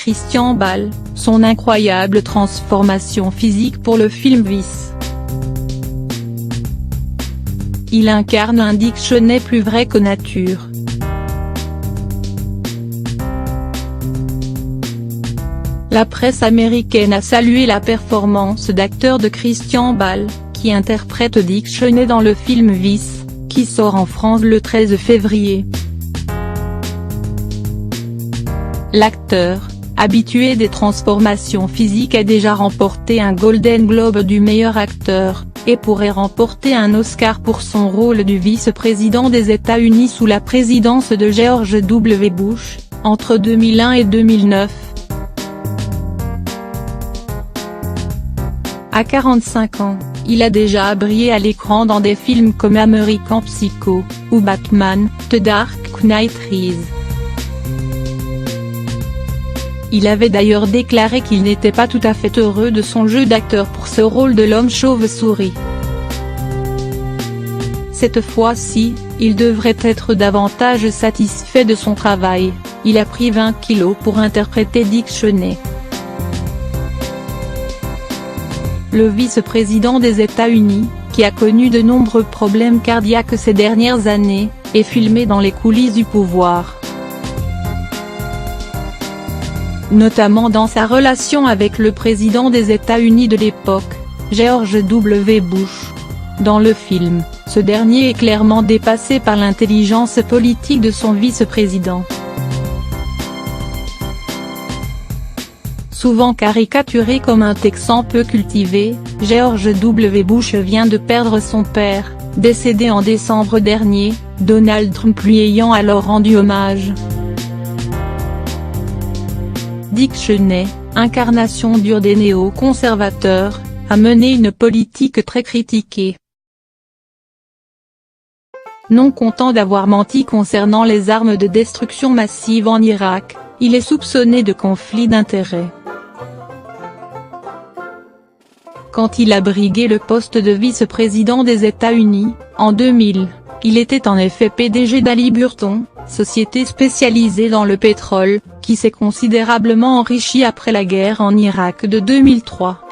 Christian Bale, son incroyable transformation physique pour le film Vice. Il incarne un Dick Cheney plus vrai que nature. La presse américaine a salué la performance d'acteur de Christian Bale, qui interprète Dick Cheney dans le film Vice, qui sort en France le 13 février. L'acteur, habitué des transformations physiques, a déjà remporté un Golden Globe du meilleur acteur, et pourrait remporter un Oscar pour son rôle du vice-président des États-Unis sous la présidence de George W. Bush, entre 2001 et 2009. À 45 ans, il a déjà brillé à l'écran dans des films comme American Psycho, ou Batman, The Dark Knight Rises. Il avait d'ailleurs déclaré qu'il n'était pas tout à fait heureux de son jeu d'acteur pour ce rôle de l'homme chauve-souris. Cette fois-ci, il devrait être davantage satisfait de son travail. Il a pris 20 kilos pour interpréter Dick Cheney. Le vice-président des États-Unis, qui a connu de nombreux problèmes cardiaques ces dernières années, est filmé dans les coulisses du pouvoir. Notamment dans sa relation avec le président des États-Unis de l'époque, George W. Bush. Dans le film, ce dernier est clairement dépassé par l'intelligence politique de son vice-président. Souvent caricaturé comme un Texan peu cultivé, George W. Bush vient de perdre son père, décédé en décembre dernier, Donald Trump lui ayant alors rendu hommage. Dick Cheney, incarnation dure des néo-conservateurs, a mené une politique très critiquée. Non content d'avoir menti concernant les armes de destruction massive en Irak, il est soupçonné de conflit d'intérêts. Quand il a brigué le poste de vice-président des États-Unis, en 2000, il était en effet PDG d'Haliburton, société spécialisée dans le pétrole, qui s'est considérablement enrichie après la guerre en Irak de 2003.